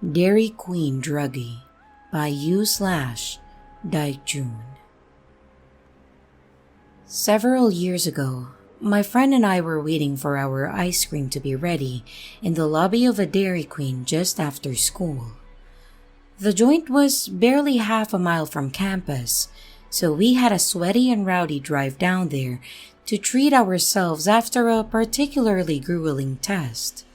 Dairy Queen Druggy by U/Daijun. Several years ago, my friend and I were waiting for our ice cream to be ready in the lobby of a Dairy Queen just after school. The joint was barely half a mile from campus, so we had a sweaty and rowdy drive down there to treat ourselves after a particularly grueling test.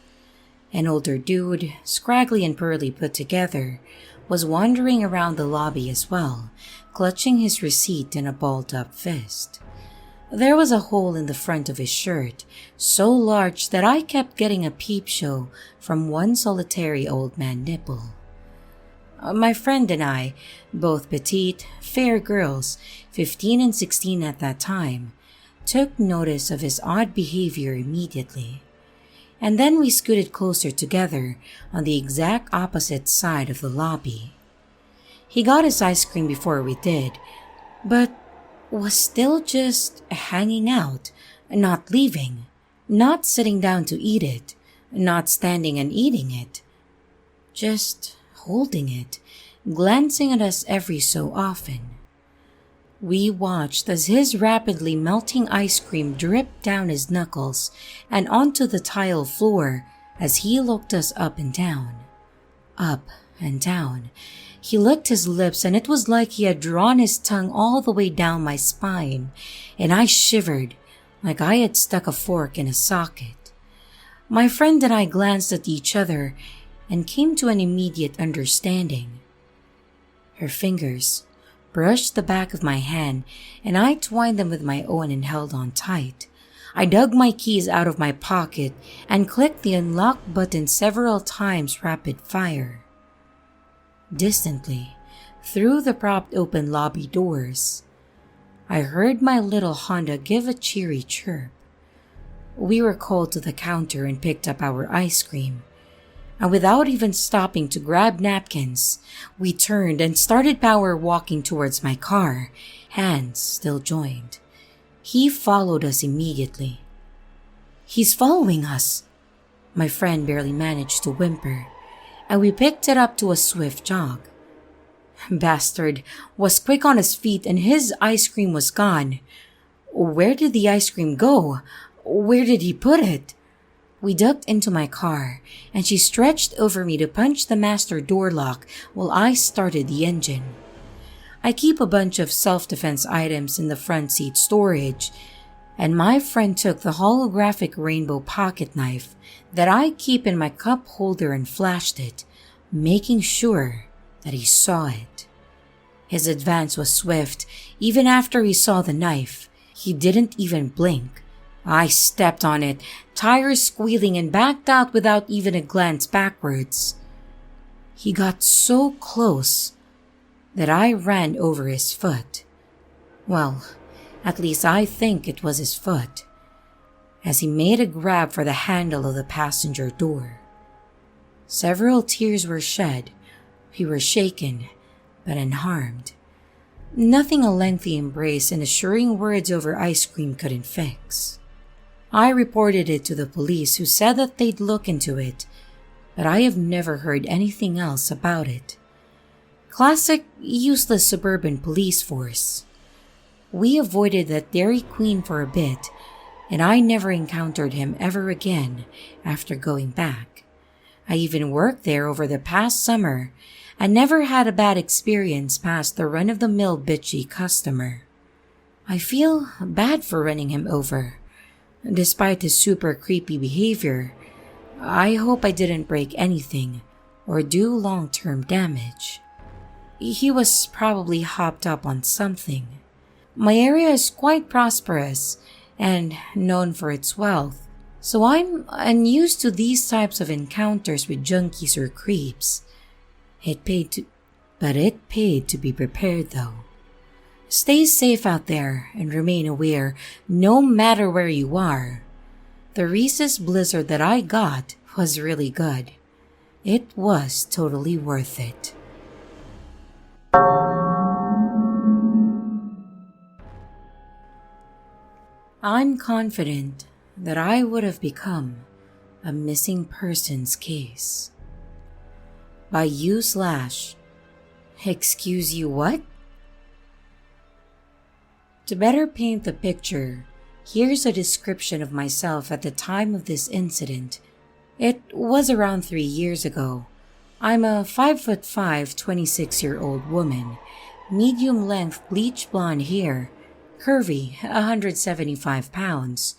An older dude, scraggly and poorly put together, was wandering around the lobby as well, clutching his receipt in a balled-up fist. There was a hole in the front of his shirt, so large that I kept getting a peep show from one solitary old man nipple. My friend and I, both petite, fair girls, 15 and 16 at that time, took notice of his odd behavior immediately. And then we scooted closer together on the exact opposite side of the lobby. He got his ice cream before we did, but was still just hanging out, not leaving, not sitting down to eat it, not standing and eating it, just holding it, glancing at us every so often. We watched as his rapidly melting ice cream dripped down his knuckles and onto the tile floor as he looked us up and down. Up and down. He licked his lips and it was like he had drawn his tongue all the way down my spine, and I shivered like I had stuck a fork in a socket. My friend and I glanced at each other and came to an immediate understanding. Her fingers brushed the back of my hand, and I twined them with my own and held on tight. I dug my keys out of my pocket and clicked the unlock button several times rapid fire. Distantly, through the propped open lobby doors, I heard my little Honda give a cheery chirp. We were called to the counter and picked up our ice cream. And without even stopping to grab napkins, we turned and started power walking towards my car, hands still joined. He followed us immediately. "He's following us," my friend barely managed to whimper, and we picked it up to a swift jog. Bastard was quick on his feet and his ice cream was gone. Where did the ice cream go? Where did he put it? We ducked into my car, and she stretched over me to punch the master door lock while I started the engine. I keep a bunch of self-defense items in the front seat storage, and my friend took the holographic rainbow pocket knife that I keep in my cup holder and flashed it, making sure that he saw it. His advance was swift. Even after he saw the knife, he didn't even blink. I stepped on it, tires squealing, and backed out without even a glance backwards. He got so close that I ran over his foot. Well, at least I think it was his foot, as he made a grab for the handle of the passenger door. Several tears were shed. We were shaken, but unharmed. Nothing a lengthy embrace and assuring words over ice cream couldn't fix. I reported it to the police, who said that they'd look into it, but I have never heard anything else about it. Classic useless suburban police force. We avoided that Dairy Queen for a bit, and I never encountered him ever again after going back. I even worked there over the past summer and never had a bad experience past the run-of-the-mill bitchy customer. I feel bad for running him over. Despite his super creepy behavior, I hope I didn't break anything or do long-term damage. He was probably hopped up on something. My area is quite prosperous and known for its wealth, so I'm unused to these types of encounters with junkies or creeps. It paid to be prepared though. Stay safe out there and remain aware no matter where you are. The Reese's Blizzard that I got was really good. It was totally worth it. I'm confident that I would have become a missing persons case. by Excuse You What? To better paint the picture, here's a description of myself at the time of this incident. It was around 3 years ago. I'm a 5'5", 26-year-old woman, medium-length bleach blonde hair, curvy, 175 pounds,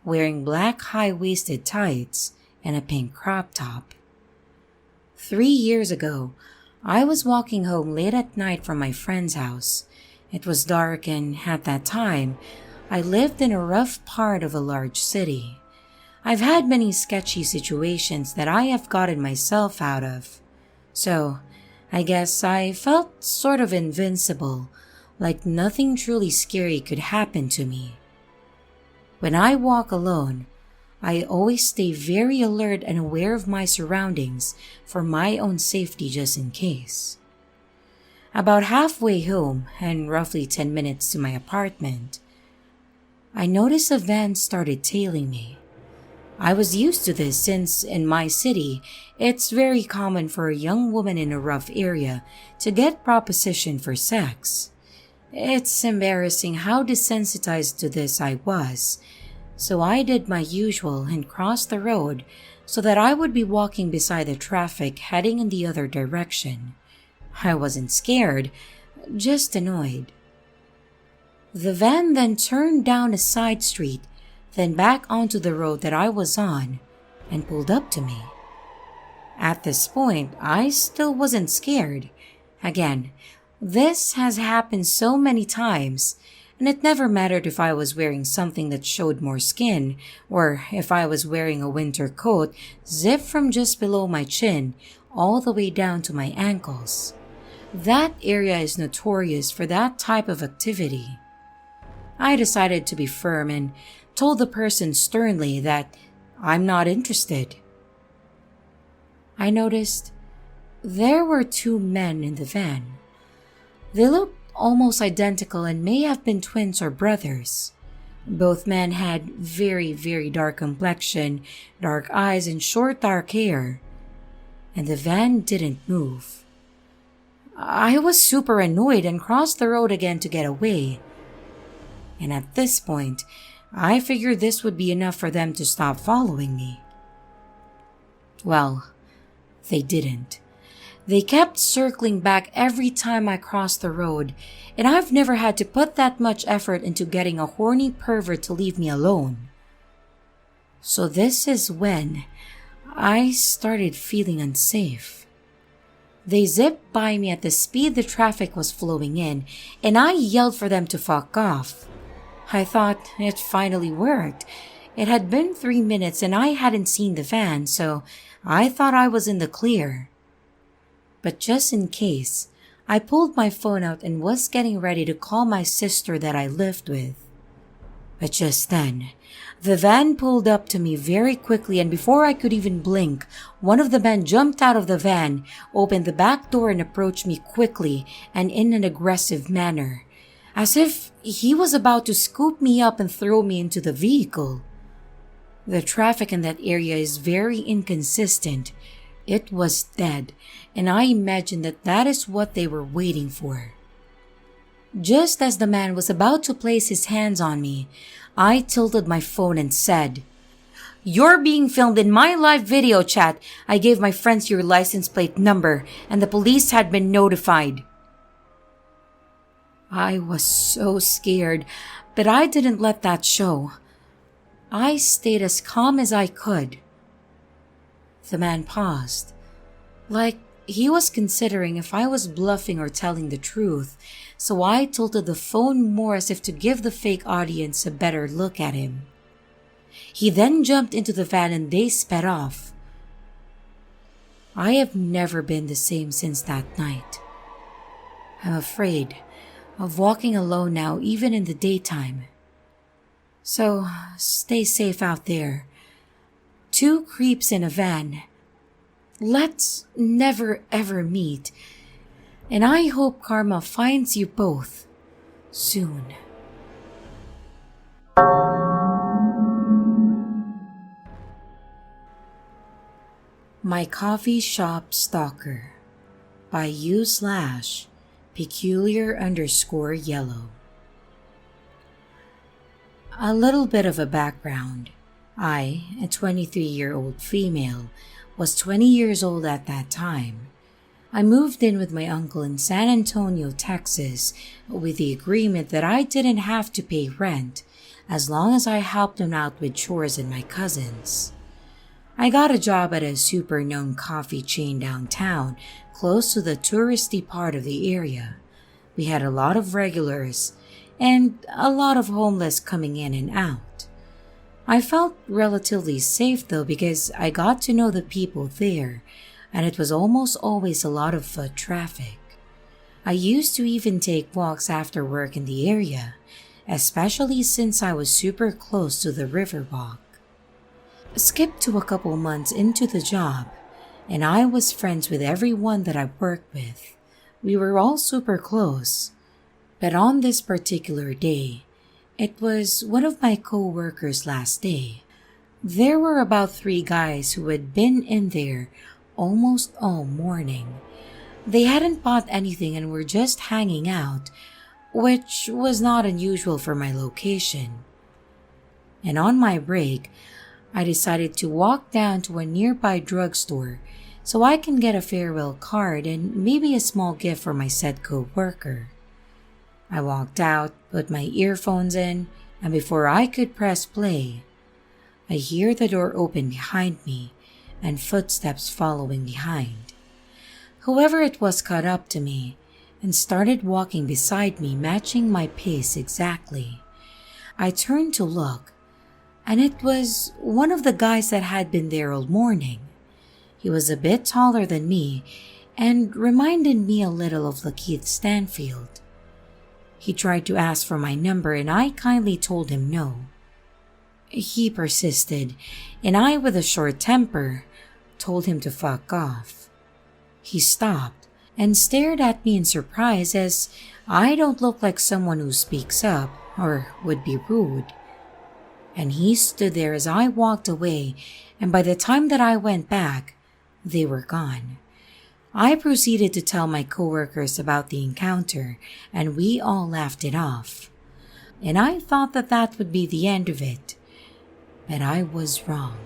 wearing black high-waisted tights and a pink crop top. 3 years ago, I was walking home late at night from my friend's house. It was dark, and at that time, I lived in a rough part of a large city. I've had many sketchy situations that I have gotten myself out of. So, I guess I felt sort of invincible, like nothing truly scary could happen to me. When I walk alone, I always stay very alert and aware of my surroundings for my own safety just in case. About halfway home and roughly 10 minutes to my apartment, I noticed a van started tailing me. I was used to this since in my city, it's very common for a young woman in a rough area to get propositioned for sex. It's embarrassing how desensitized to this I was, so I did my usual and crossed the road so that I would be walking beside the traffic heading in the other direction. I wasn't scared, just annoyed. The van then turned down a side street, then back onto the road that I was on, and pulled up to me. At this point, I still wasn't scared. Again, this has happened so many times, and it never mattered if I was wearing something that showed more skin, or if I was wearing a winter coat zipped from just below my chin all the way down to my ankles. That area is notorious for that type of activity. I decided to be firm and told the person sternly that I'm not interested. I noticed there were 2 men in the van. They looked almost identical and may have been twins or brothers. Both men had very, very dark complexion, dark eyes, and short dark hair. And the van didn't move. I was super annoyed and crossed the road again to get away. And at this point, I figured this would be enough for them to stop following me. Well, they didn't. They kept circling back every time I crossed the road, and I've never had to put that much effort into getting a horny pervert to leave me alone. So this is when I started feeling unsafe. They zipped by me at the speed the traffic was flowing in, and I yelled for them to fuck off. I thought it finally worked. It had been 3 minutes and I hadn't seen the van, so I thought I was in the clear. But just in case, I pulled my phone out and was getting ready to call my sister that I lived with. But just then, the van pulled up to me very quickly, and before I could even blink, one of the men jumped out of the van, opened the back door, and approached me quickly and in an aggressive manner, as if he was about to scoop me up and throw me into the vehicle. The traffic in that area is very inconsistent. It was dead, and I imagine that is what they were waiting for. Just as the man was about to place his hands on me, I tilted my phone and said, "You're being filmed in my live video chat. I gave my friends your license plate number, and the police had been notified." I was so scared, but I didn't let that show. I stayed as calm as I could. The man paused, like he was considering if I was bluffing or telling the truth, so I tilted the phone more as if to give the fake audience a better look at him. He then jumped into the van and they sped off. I have never been the same since that night. I'm afraid of walking alone now, even in the daytime. So stay safe out there. 2 creeps in a van. Let's never ever meet. And I hope karma finds you both soon. My coffee shop stalker. by u/peculiar_yellow. A little bit of a background. I, a 23-year-old female, was 20 years old at that time. I moved in with my uncle in San Antonio, Texas, with the agreement that I didn't have to pay rent as long as I helped him out with chores and my cousins. I got a job at a super known coffee chain downtown, close to the touristy part of the area. We had a lot of regulars and a lot of homeless coming in and out. I felt relatively safe though because I got to know the people there, and it was almost always a lot of foot traffic. I used to even take walks after work in the area, especially since I was super close to the riverwalk. Skip to a couple months into the job, and I was friends with everyone that I worked with. We were all super close, but on this particular day, it was one of my co-workers' last day. There were about 3 guys who had been in there almost all morning. They hadn't bought anything and were just hanging out, which was not unusual for my location. And on my break, I decided to walk down to a nearby drugstore so I can get a farewell card and maybe a small gift for my said co-worker. I walked out, put my earphones in, and before I could press play, I hear the door open behind me and footsteps following behind. Whoever it was caught up to me and started walking beside me, matching my pace exactly. I turned to look, and it was one of the guys that had been there all morning. He was a bit taller than me and reminded me a little of Lakeith Stanfield. He tried to ask for my number and I kindly told him no. He persisted, and I, with a short temper, told him to fuck off. He stopped and stared at me in surprise, as I don't look like someone who speaks up or would be rude. And he stood there as I walked away, and by the time that I went back, they were gone. I proceeded to tell my coworkers about the encounter, and we all laughed it off. And I thought that that would be the end of it, but I was wrong.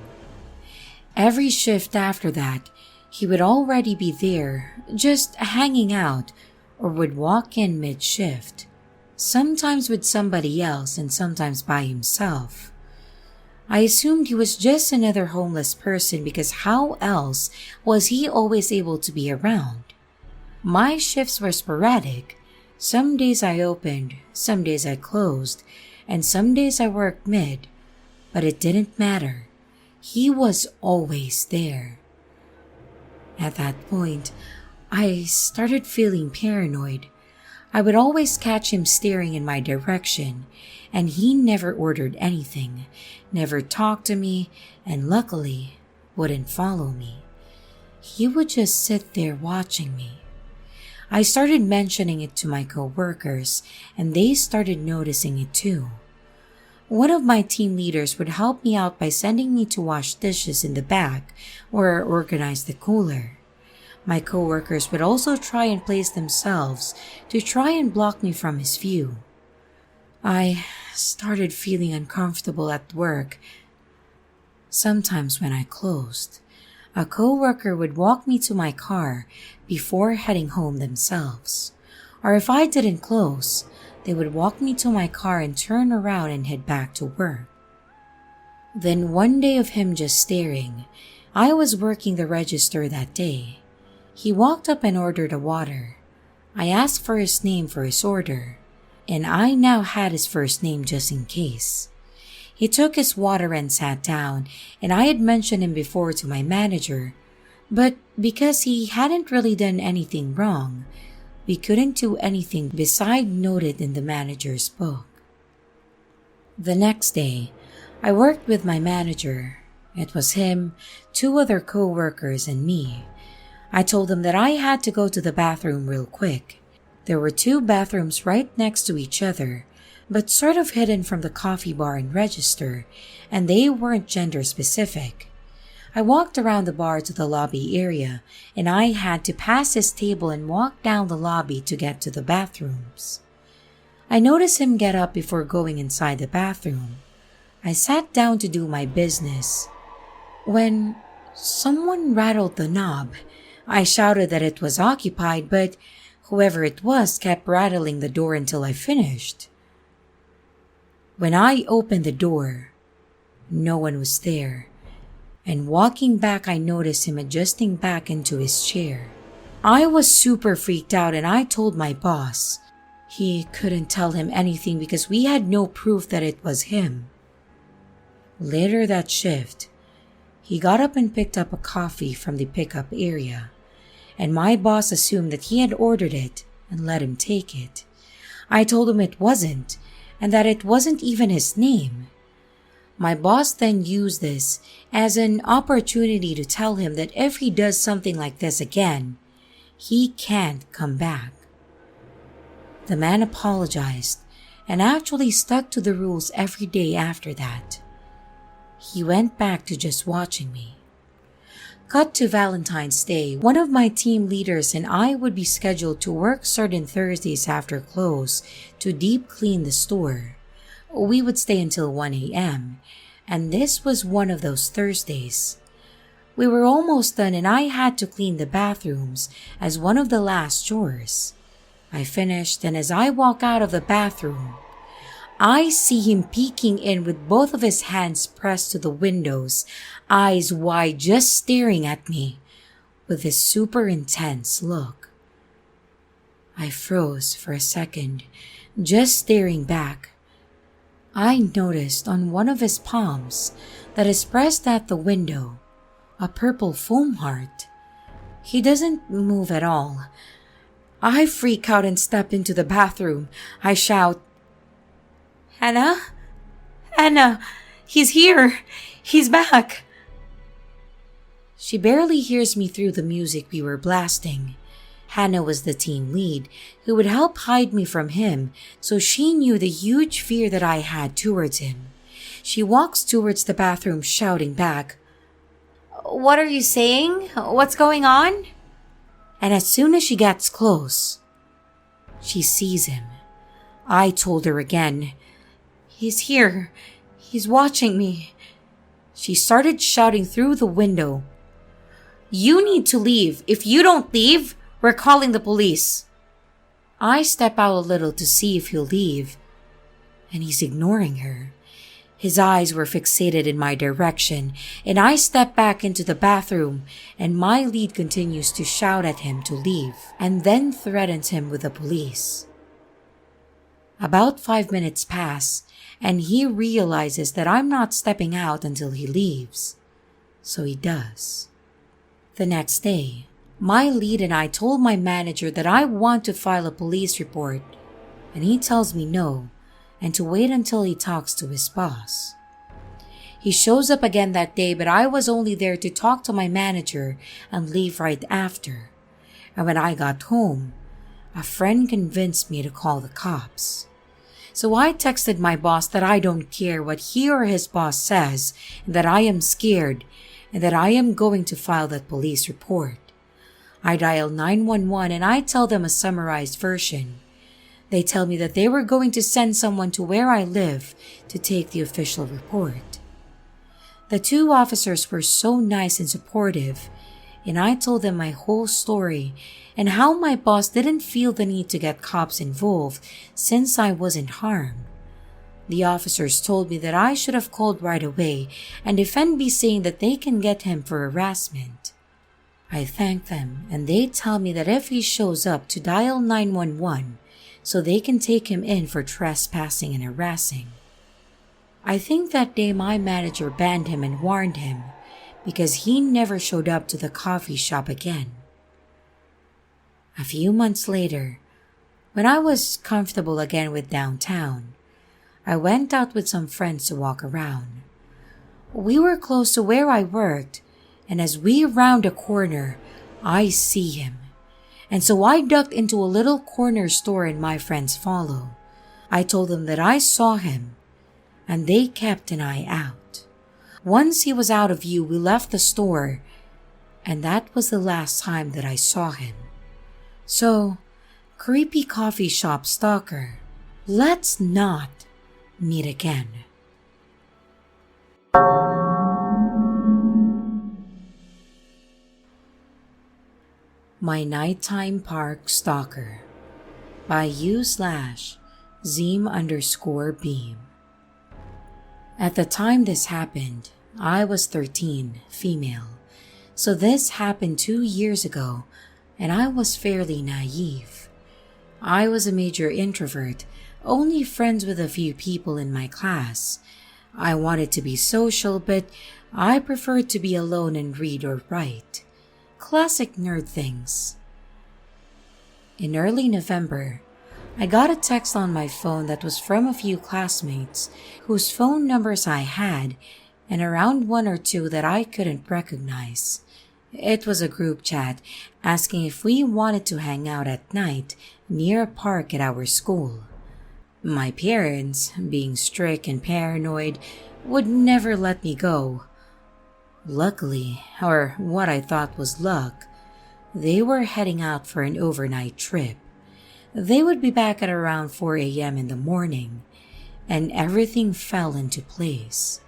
Every shift after that, he would already be there, just hanging out, or would walk in mid-shift, sometimes with somebody else and sometimes by himself. I assumed he was just another homeless person because how else was he always able to be around? My shifts were sporadic. Some days I opened, some days I closed, and some days I worked mid, but it didn't matter. He was always there. At that point, I started feeling paranoid. I would always catch him staring in my direction, and he never ordered anything, never talked to me, and luckily wouldn't follow me. He would just sit there watching me. I started mentioning it to my coworkers, and they started noticing it too. One of my team leaders would help me out by sending me to wash dishes in the back or organize the cooler. My coworkers would also try and place themselves to try and block me from his view. I started feeling uncomfortable at work. Sometimes when I closed, a coworker would walk me to my car before heading home themselves. Or if I didn't close, they would walk me to my car and turn around and head back to work. Then one day of him just staring, I was working the register that day. He walked up and ordered a water. I asked for his name for his order, and I now had his first name just in case. He took his water and sat down, and I had mentioned him before to my manager, but because he hadn't really done anything wrong, we couldn't do anything beside noted in the manager's book. The next day, I worked with my manager. It was him, 2 other co-workers, and me. I told him that I had to go to the bathroom real quick. There were 2 bathrooms right next to each other, but sort of hidden from the coffee bar and register, and they weren't gender specific. I walked around the bar to the lobby area, and I had to pass his table and walk down the lobby to get to the bathrooms. I noticed him get up before going inside the bathroom. I sat down to do my business when someone rattled the knob. I shouted that it was occupied, but whoever it was kept rattling the door until I finished. When I opened the door, no one was there, and walking back I noticed him adjusting back into his chair. I was super freaked out and I told my boss. He couldn't tell him anything because we had no proof that it was him. Later that shift, he got up and picked up a coffee from the pickup area, and my boss assumed that he had ordered it and let him take it. I told him it wasn't, and that it wasn't even his name. My boss then used this as an opportunity to tell him that if he does something like this again, he can't come back. The man apologized and actually stuck to the rules every day after that. He went back to just watching me. Cut to Valentine's Day, one of my team leaders and I would be scheduled to work certain Thursdays after close to deep clean the store. We would stay until 1 a.m., and this was one of those Thursdays. We were almost done and I had to clean the bathrooms as one of the last chores. I finished, and as I walk out of the bathroom, I see him peeking in with both of his hands pressed to the windows, eyes wide, just staring at me with this super intense look. I froze for a second, just staring back. I noticed on one of his palms that is pressed at the window a purple foam heart. He doesn't move at all. I freak out and step into the bathroom. I shout, "Hannah? Hannah! He's here! He's back!" She barely hears me through the music we were blasting. Hannah was the team lead who would help hide me from him, so she knew the huge fear that I had towards him. She walks towards the bathroom shouting back, "What are you saying? What's going on?" And as soon as she gets close, she sees him. I told her again, "He's here. He's watching me." She started shouting through the window, "You need to leave. If you don't leave, we're calling the police." I step out a little to see if he'll leave, and he's ignoring her. His eyes were fixated in my direction, and I step back into the bathroom, and my lead continues to shout at him to leave, and then threatens him with the police. About 5 minutes pass, and he realizes that I'm not stepping out until he leaves. So he does. The next day, my lead and I told my manager that I want to file a police report, and he tells me no, and to wait until he talks to his boss. He shows up again that day, but I was only there to talk to my manager and leave right after. And when I got home, a friend convinced me to call the cops. So I texted my boss that I don't care what he or his boss says, and that I am scared, and that I am going to file that police report. I dial 911 and I tell them a summarized version. They tell me that they were going to send someone to where I live to take the official report. The 2 officers were so nice and supportive, and I told them my whole story and how my boss didn't feel the need to get cops involved since I wasn't harmed. The officers told me that I should have called right away and defend me, saying that they can get him for harassment. I thank them, and they tell me that if he shows up to dial 911, so they can take him in for trespassing and harassing. I think that day my manager banned him and warned him because he never showed up to the coffee shop again. A few months later, when I was comfortable again with downtown, I went out with some friends to walk around. We were close to where I worked, and as we round a corner, I see him. And so I ducked into a little corner store and my friends follow. I told them that I saw him, and they kept an eye out. Once he was out of view, we left the store, and that was the last time that I saw him. So, creepy coffee shop stalker, let's not meet again. My Nighttime Park Stalker by u/Zim_beam. At the time this happened, I was 13, female. So this happened 2 years ago, and I was fairly naive. I was a major introvert, only friends with a few people in my class. I wanted to be social, but I preferred to be alone and read or write. Classic nerd things. In early November, I got a text on my phone that was from a few classmates whose phone numbers I had, and around 1 or 2 that I couldn't recognize. It was a group chat asking if we wanted to hang out at night near a park at our school. My parents, being strict and paranoid, would never let me go. Luckily, or what I thought was luck, they were heading out for an overnight trip. They would be back at around 4 a.m. in the morning, and everything fell into place.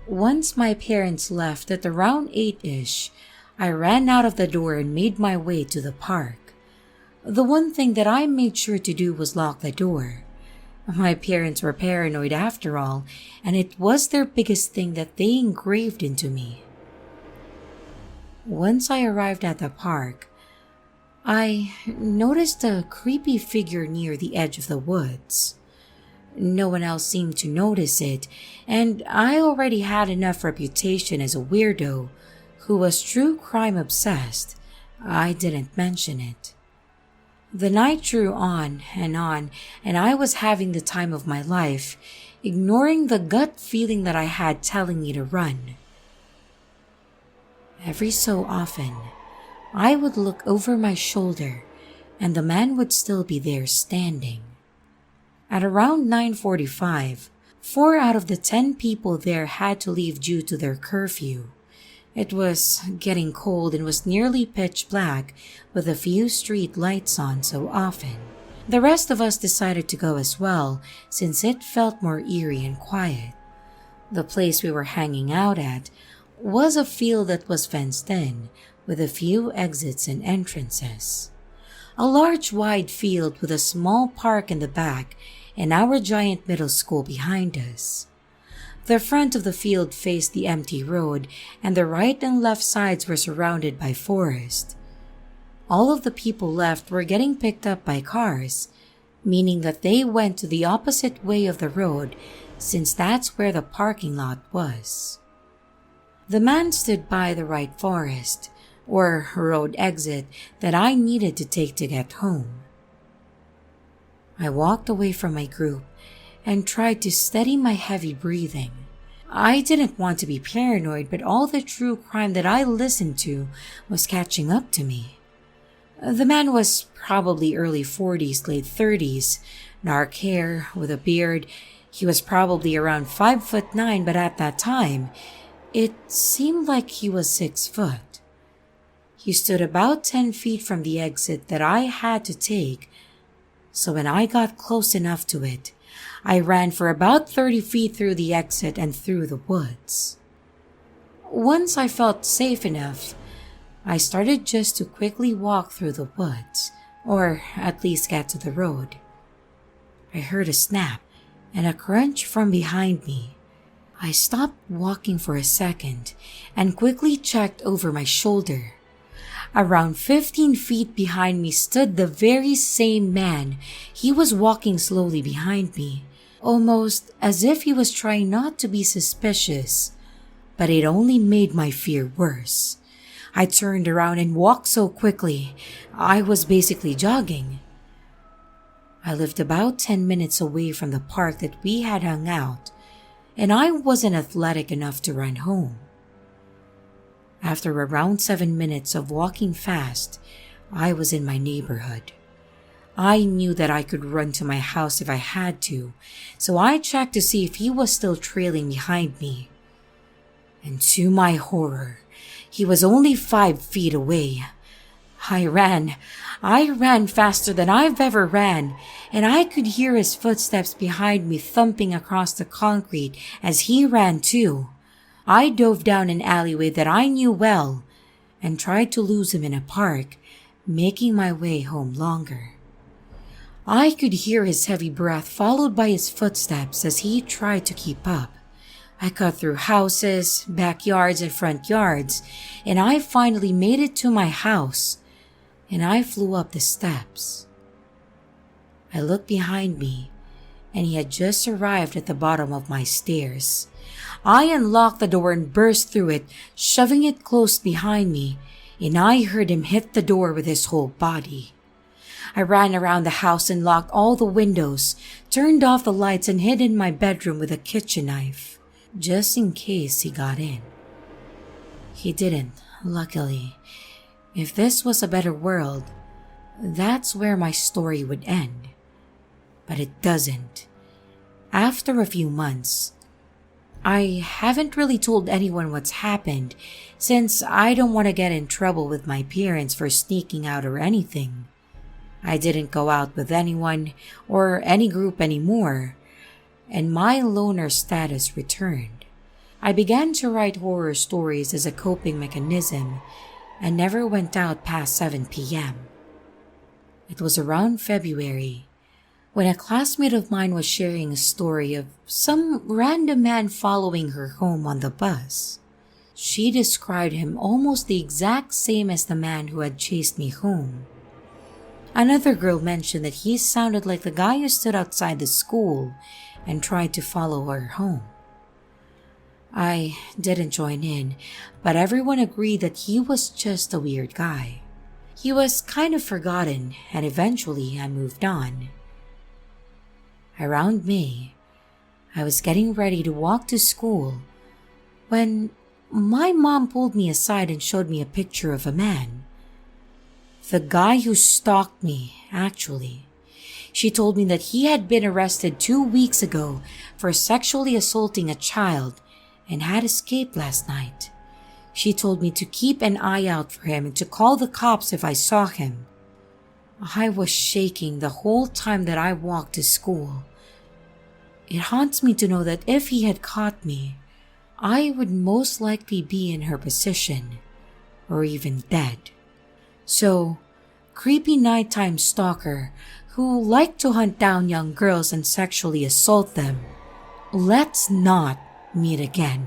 Once my parents left at around 8-ish, I ran out of the door and made my way to the park. The one thing that I made sure to do was lock the door. My parents were paranoid after all, and it was their biggest thing that they engraved into me. Once I arrived at the park, I noticed a creepy figure near the edge of the woods. No one else seemed to notice it, and I already had enough reputation as a weirdo who was true crime obsessed. I didn't mention it. The night drew on, and I was having the time of my life, ignoring the gut feeling that I had telling me to run. Every so often, I would look over my shoulder, and the man would still be there standing. At around 9:45, 4 out of the 10 people there had to leave due to their curfew. It was getting cold and was nearly pitch black with a few street lights on so often. The rest of us decided to go as well since it felt more eerie and quiet. The place we were hanging out at was a field that was fenced in with a few exits and entrances. A large wide field with a small park in the back and our giant middle school behind us. The front of the field faced the empty road, and the right and left sides were surrounded by forest. All of the people left were getting picked up by cars, meaning that they went to the opposite way of the road since that's where the parking lot was. The man stood by the right forest, or road exit, that I needed to take to get home. I walked away from my group and tried to steady my heavy breathing. I didn't want to be paranoid, but all the true crime that I listened to was catching up to me. The man was probably early 40s, late 30s, dark hair with a beard. He was probably around 5'9", but at that time, it seemed like he was 6 foot. He stood about 10 feet from the exit that I had to take, so when I got close enough to it, I ran for about 30 feet through the exit and through the woods. Once I felt safe enough, I started just to quickly walk through the woods, or at least get to the road. I heard a snap and a crunch from behind me. I stopped walking for a second and quickly checked over my shoulder. Around 15 feet behind me stood the very same man. He was walking slowly behind me, almost as if he was trying not to be suspicious, but it only made my fear worse. I turned around and walked so quickly, I was basically jogging. I lived about 10 minutes away from the park that we had hung out, and I wasn't athletic enough to run home. After around 7 minutes of walking fast, I was in my neighborhood. I knew that I could run to my house if I had to, so I checked to see if he was still trailing behind me. and to my horror, he was only 5 feet away. I ran faster than I've ever ran, and I could hear his footsteps behind me thumping across the concrete as he ran too. I dove down an alleyway that I knew well and tried to lose him in a park, making my way home longer. I could hear his heavy breath followed by his footsteps as he tried to keep up. I cut through houses, backyards, and front yards, and I finally made it to my house, and I flew up the steps. I looked behind me, and he had just arrived at the bottom of my stairs. I unlocked the door and burst through it, shoving it close behind me, and I heard him hit the door with his whole body. I ran around the house and locked all the windows, turned off the lights, and hid in my bedroom with a kitchen knife, just in case he got in. He didn't, luckily. If this was a better world, that's where my story would end. But it doesn't. After a few months, I haven't really told anyone what's happened since I don't want to get in trouble with my parents for sneaking out or anything. I didn't go out with anyone or any group anymore, and my loner status returned. I began to write horror stories as a coping mechanism and never went out past 7 p.m. It was around February when a classmate of mine was sharing a story of some random man following her home on the bus. She described him almost the exact same as the man who had chased me home. Another girl mentioned that he sounded like the guy who stood outside the school and tried to follow her home. I didn't join in, but everyone agreed that he was just a weird guy. He was kind of forgotten, and eventually I moved on. Around May, I was getting ready to walk to school when my mom pulled me aside and showed me a picture of a man. The guy who stalked me, actually. She told me that he had been arrested 2 weeks ago for sexually assaulting a child and had escaped last night. She told me to keep an eye out for him and to call the cops if I saw him. I was shaking the whole time that I walked to school. It haunts me to know that if he had caught me, I would most likely be in her position, or even dead. So, creepy nighttime stalker who liked to hunt down young girls and sexually assault them, let's not meet again.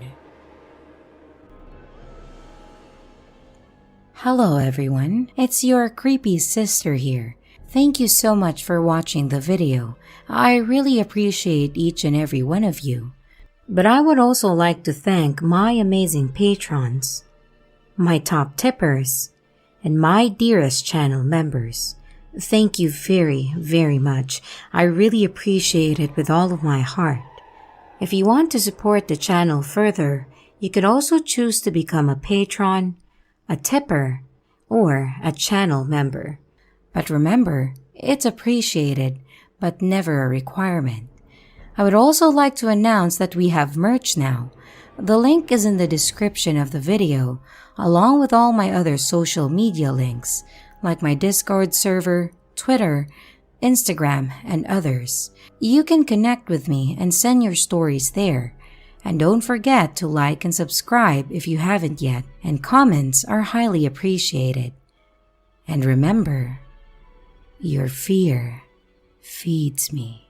Hello everyone, it's your creepy sister here. Thank you so much for watching the video. I really appreciate each and every one of you. But I would also like to thank my amazing patrons, my top tippers, and my dearest channel members. Thank you very, very much. I really appreciate it with all of my heart. If you want to support the channel further, you could also choose to become a patron, a tipper, or a channel member. But remember, it's appreciated, but never a requirement. I would also like to announce that we have merch now. The link is in the description of the video, along with all my other social media links, like my Discord server, Twitter, Instagram, and others. You can connect with me and send your stories there. And don't forget to like and subscribe if you haven't yet, and comments are highly appreciated. And remember, your fear feeds me.